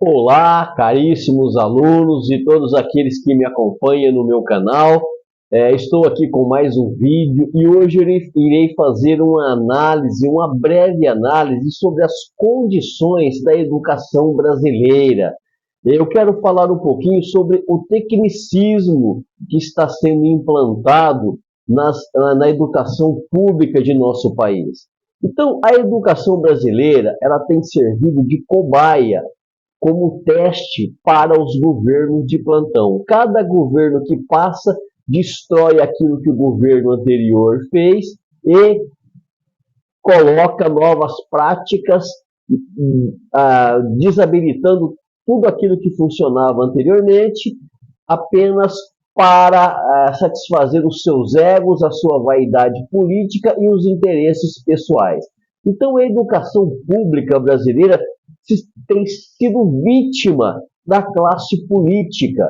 Olá, caríssimos alunos e todos aqueles que me acompanham no meu canal. Estou aqui com mais um vídeo e hoje eu irei fazer uma breve análise sobre as condições da educação brasileira. Eu quero falar um pouquinho sobre o tecnicismo que está sendo implantado na educação pública de nosso país. Então, a educação brasileira, ela tem servido de cobaia como teste para os governos de plantão. Cada governo que passa destrói aquilo que o governo anterior fez e coloca novas práticas, desabilitando tudo aquilo que funcionava anteriormente, apenas para satisfazer os seus egos, a sua vaidade política e os interesses pessoais. Então, a educação pública brasileira tem sido vítima da classe política.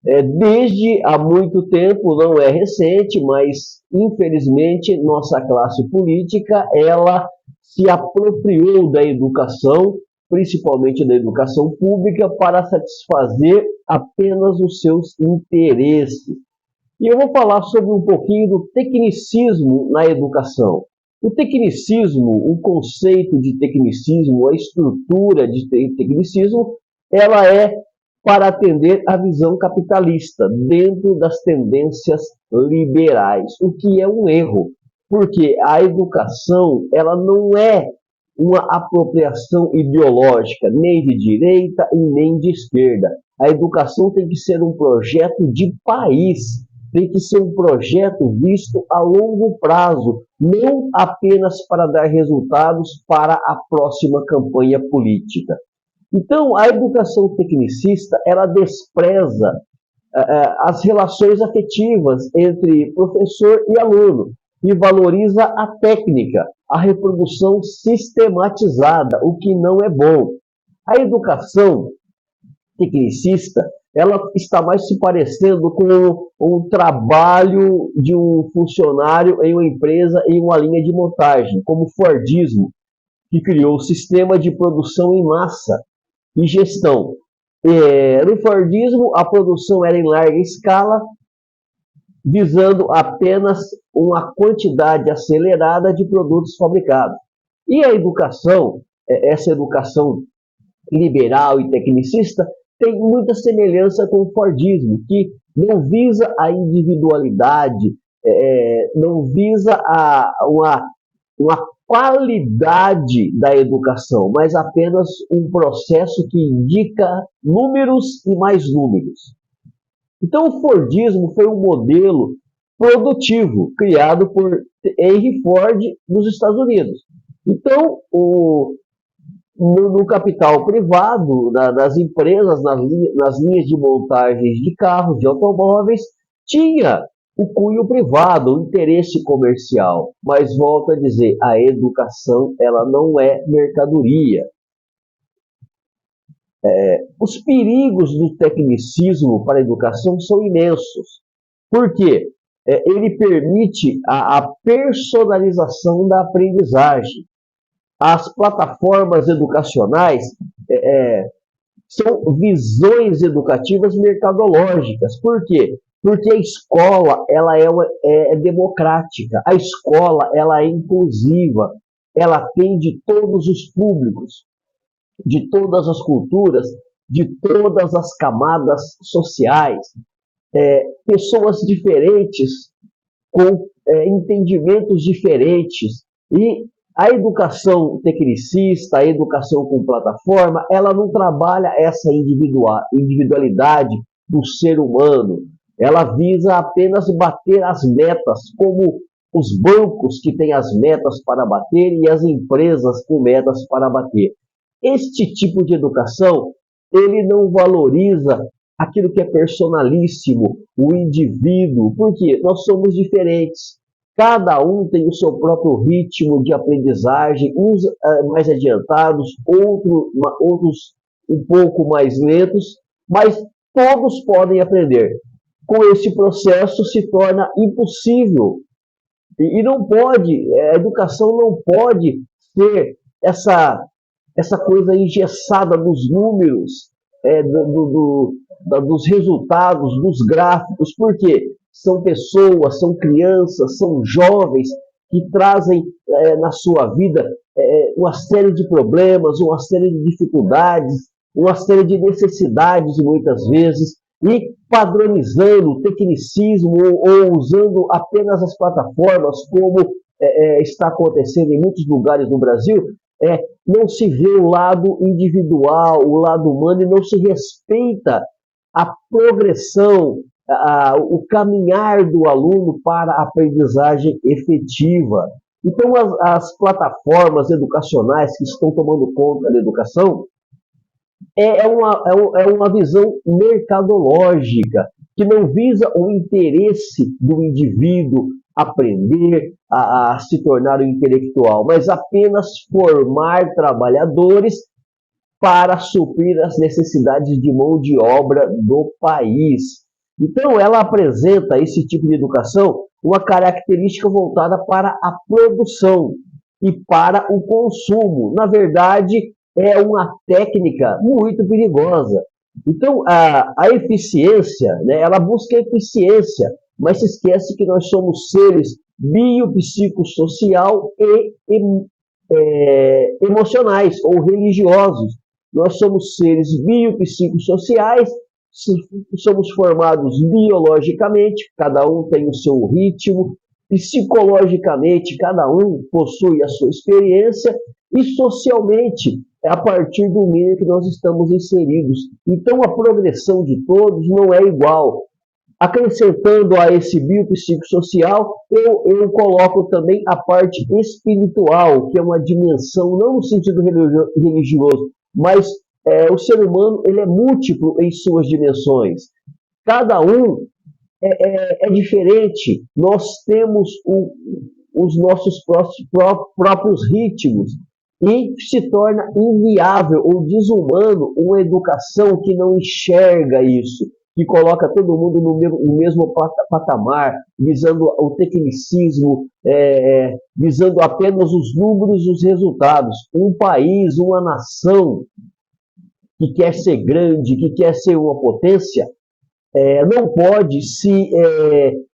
Desde há muito tempo, não é recente, mas infelizmente nossa classe política ela se apropriou da educação, principalmente da educação pública, para satisfazer apenas os seus interesses. E eu vou falar sobre um pouquinho do tecnicismo na educação. O tecnicismo, o conceito de tecnicismo, a estrutura de tecnicismo, ela é para atender a visão capitalista dentro das tendências liberais, o que é um erro, porque a educação ela não é uma apropriação ideológica, nem de direita e nem de esquerda. A educação tem que ser um projeto de país, tem que ser um projeto visto a longo prazo, não apenas para dar resultados para a próxima campanha política. Então, a educação tecnicista, ela despreza as relações afetivas entre professor e aluno e valoriza a técnica, a reprodução sistematizada, o que não é bom. A educação tecnicista, ela está mais se parecendo com um trabalho de um funcionário em uma empresa, em uma linha de montagem, como o Fordismo, que criou o sistema de produção em massa e gestão. No Fordismo, a produção era em larga escala, visando apenas uma quantidade acelerada de produtos fabricados. E a educação, essa educação liberal e tecnicista, tem muita semelhança com o Fordismo, que não visa a individualidade, não visa uma qualidade da educação, mas apenas um processo que indica números e mais números. Então, o Fordismo foi um modelo produtivo criado por Henry Ford nos Estados Unidos. Então, no capital privado, das empresas, nas linhas de montagens de carros, de automóveis, tinha o cunho privado, o interesse comercial. Mas volto a dizer, a educação ela não é mercadoria. Os perigos do tecnicismo para a educação são imensos. Por quê? Ele permite a personalização da aprendizagem. As plataformas educacionais são visões educativas mercadológicas. Por quê? Porque a escola ela é democrática, a escola ela é inclusiva, ela atende todos os públicos, de todas as culturas, de todas as camadas sociais, pessoas diferentes, com entendimentos diferentes. E a educação tecnicista, a educação com plataforma, ela não trabalha essa individualidade do ser humano. Ela visa apenas bater as metas, como os bancos que têm as metas para bater e as empresas com metas para bater. Este tipo de educação, ele não valoriza aquilo que é personalíssimo, o indivíduo, porque nós somos diferentes. Cada um tem o seu próprio ritmo de aprendizagem, uns mais adiantados, outros um pouco mais lentos, mas todos podem aprender. Com esse processo se torna impossível. E não pode, a educação não pode ser essa coisa engessada dos números, dos resultados, dos gráficos, porque são pessoas, são crianças, são jovens que trazem na sua vida uma série de problemas, uma série de dificuldades, uma série de necessidades muitas vezes, e padronizando o tecnicismo ou usando apenas as plataformas, como está acontecendo em muitos lugares do Brasil, não se vê o lado individual, o lado humano, e não se respeita a progressão, o caminhar do aluno para a aprendizagem efetiva. Então, as plataformas educacionais que estão tomando conta da educação é uma visão mercadológica, que não visa o interesse do indivíduo aprender a se tornar um intelectual, mas apenas formar trabalhadores para suprir as necessidades de mão de obra do país. Então, ela apresenta esse tipo de educação uma característica voltada para a produção e para o consumo. Na verdade, é uma técnica muito perigosa. Então, a eficiência, né, ela busca eficiência, mas se esquece que nós somos seres biopsicossocial e emocionais ou religiosos. Nós somos seres biopsicossociais, somos formados biologicamente, cada um tem o seu ritmo, psicologicamente, cada um possui a sua experiência, e socialmente, a partir do meio que nós estamos inseridos. Então, a progressão de todos não é igual. Acrescentando a esse biopsicossocial, eu coloco também a parte espiritual, que é uma dimensão, não no sentido religioso, mas o ser humano ele é múltiplo em suas dimensões. Cada um é diferente. Nós temos os nossos próprios ritmos, e se torna inviável ou desumano uma educação que não enxerga isso, que coloca todo mundo no mesmo patamar, visando o tecnicismo, visando apenas os números e os resultados. Um país, uma nação que quer ser grande, que quer ser uma potência, não pode se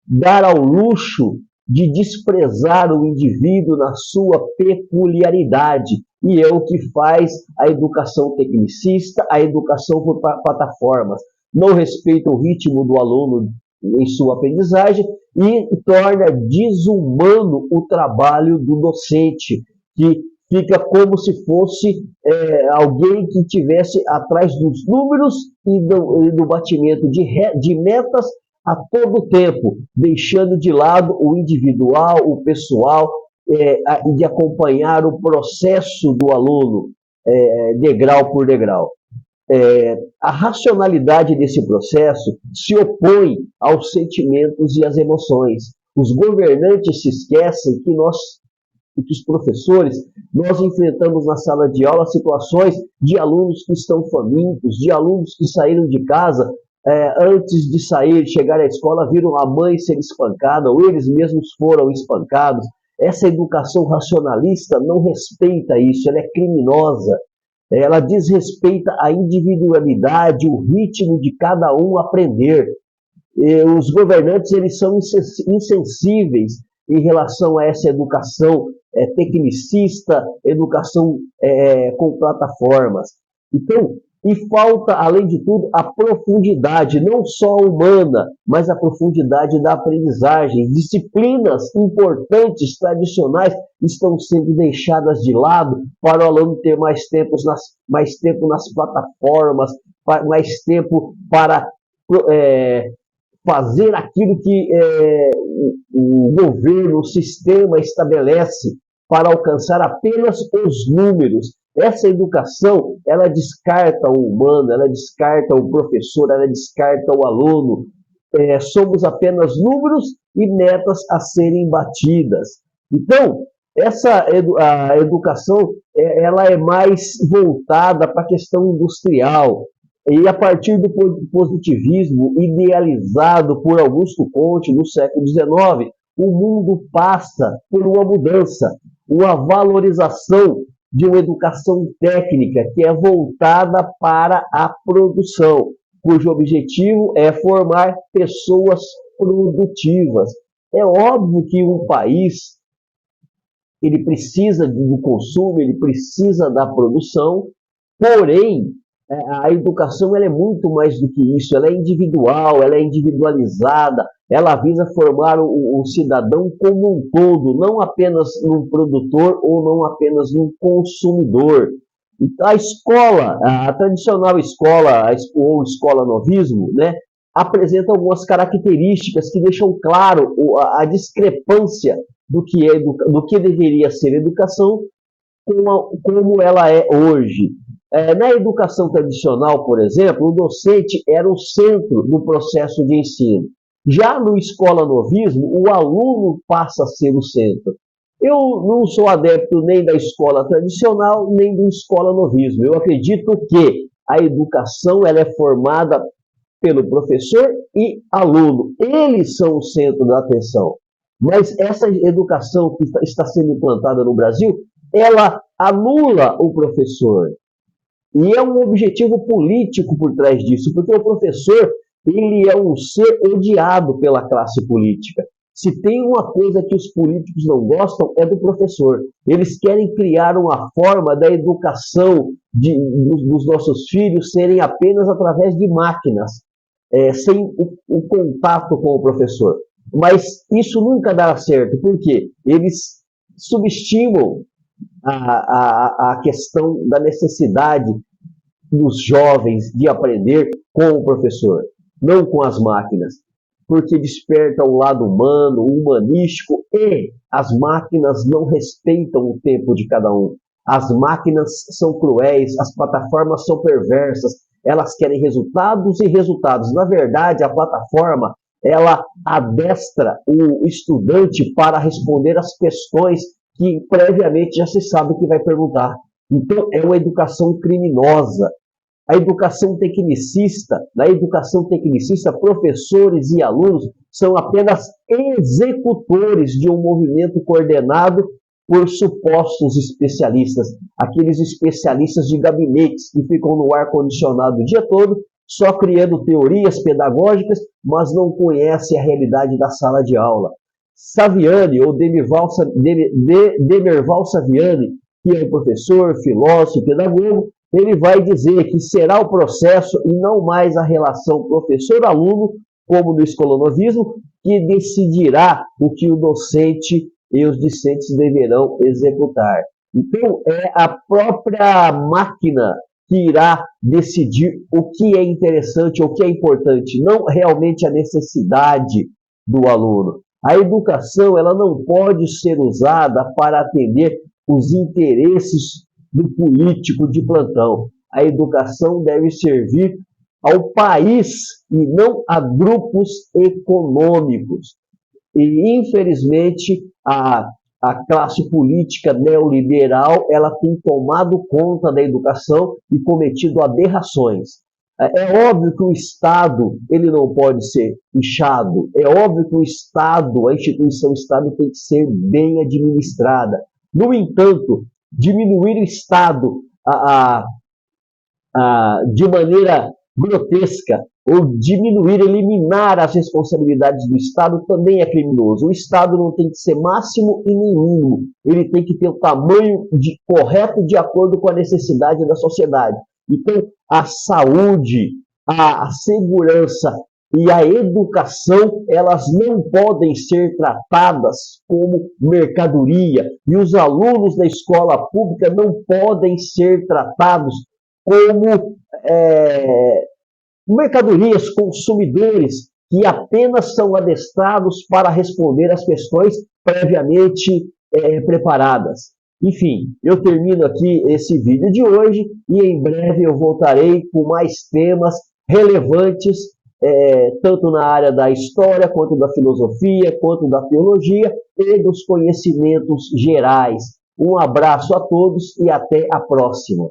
dar ao luxo de desprezar o indivíduo na sua peculiaridade. E é o que faz a educação tecnicista, a educação por plataformas. Não respeita o ritmo do aluno em sua aprendizagem e torna desumano o trabalho do docente, que fica como se fosse alguém que estivesse atrás dos números e do batimento de metas a todo tempo, deixando de lado o individual, o pessoal, e de acompanhar o processo do aluno, degrau por degrau. A racionalidade desse processo se opõe aos sentimentos e às emoções. Os governantes se esquecem que os professores, nós enfrentamos na sala de aula situações de alunos que estão famintos, de alunos que saíram de casa, antes de sair, chegar à escola, viram a mãe ser espancada, ou eles mesmos foram espancados. Essa educação racionalista não respeita isso, ela é criminosa. Ela desrespeita a individualidade, o ritmo de cada um aprender. Os governantes eles são insensíveis em relação a essa educação tecnicista, educação com plataformas. Então, e falta, além de tudo, a profundidade, não só humana, mas a profundidade da aprendizagem. Disciplinas importantes, tradicionais, estão sendo deixadas de lado para o aluno ter mais tempo nas plataformas, mais tempo para fazer aquilo que o governo, o sistema estabelece para alcançar apenas os números. Essa educação, ela descarta o humano, ela descarta o professor, ela descarta o aluno. Somos apenas números e metas a serem batidas. Então, a educação, ela é mais voltada para a questão industrial. E a partir do positivismo idealizado por Augusto Comte no século XIX, o mundo passa por uma mudança, uma valorização de uma educação técnica que é voltada para a produção, cujo objetivo é formar pessoas produtivas. É óbvio que um país ele precisa do consumo, ele precisa da produção, porém, a educação ela é muito mais do que isso, ela é individual, ela é individualizada, ela visa formar o cidadão como um todo, não apenas num produtor ou não apenas num consumidor. Então, a escola, a tradicional escola, ou escola novismo, né, apresenta algumas características que deixam claro a discrepância do que deveria ser educação como ela é hoje. Na educação tradicional, por exemplo, o docente era o centro do processo de ensino. Já no escola-novismo, o aluno passa a ser o centro. Eu não sou adepto nem da escola tradicional, nem do escola-novismo. Eu acredito que a educação ela é formada pelo professor e aluno. Eles são o centro da atenção. Mas essa educação que está sendo implantada no Brasil, ela anula o professor. E é um objetivo político por trás disso, porque o professor ele é um ser odiado pela classe política. Se tem uma coisa que os políticos não gostam, é do professor. Eles querem criar uma forma da educação dos nossos filhos serem apenas através de máquinas, sem o contato com o professor. Mas isso nunca dará certo, porque eles subestimam a questão da necessidade dos jovens de aprender com o professor, não com as máquinas, porque desperta o lado humano, humanístico, e as máquinas não respeitam o tempo de cada um. As máquinas são cruéis, as plataformas são perversas, elas querem resultados e resultados. Na verdade, a plataforma ela adestra o estudante para responder as questões que previamente já se sabe que vai perguntar. Então, é uma educação criminosa. A educação tecnicista, na educação tecnicista, professores e alunos são apenas executores de um movimento coordenado por supostos especialistas, aqueles especialistas de gabinetes que ficam no ar-condicionado o dia todo, só criando teorias pedagógicas, mas não conhecem a realidade da sala de aula. Saviani, ou Demerval Saviani, que é um professor, filósofo e pedagogo, ele vai dizer que será o processo e não mais a relação professor-aluno, como no escolonovismo, que decidirá o que o docente e os discentes deverão executar. Então, é a própria máquina que irá decidir o que é interessante, o que é importante, não realmente a necessidade do aluno. A educação ela não pode ser usada para atender os interesses do político de plantão. A educação deve servir ao país e não a grupos econômicos. E, infelizmente, a classe política neoliberal ela tem tomado conta da educação e cometido aberrações. É óbvio que o Estado ele não pode ser inchado. É óbvio que o Estado, a instituição Estado tem que ser bem administrada. No entanto, diminuir o Estado de maneira grotesca ou diminuir, eliminar as responsabilidades do Estado também é criminoso. O Estado não tem que ser máximo e nem mínimo. Ele tem que ter o tamanho correto de acordo com a necessidade da sociedade. Então, a saúde, a segurança e a educação, elas não podem ser tratadas como mercadoria. E os alunos da escola pública não podem ser tratados como mercadorias, consumidores, que apenas são adestrados para responder às questões previamente preparadas. Enfim, eu termino aqui esse vídeo de hoje e em breve eu voltarei com mais temas relevantes, tanto na área da história, quanto da filosofia, quanto da teologia e dos conhecimentos gerais. Um abraço a todos e até a próxima.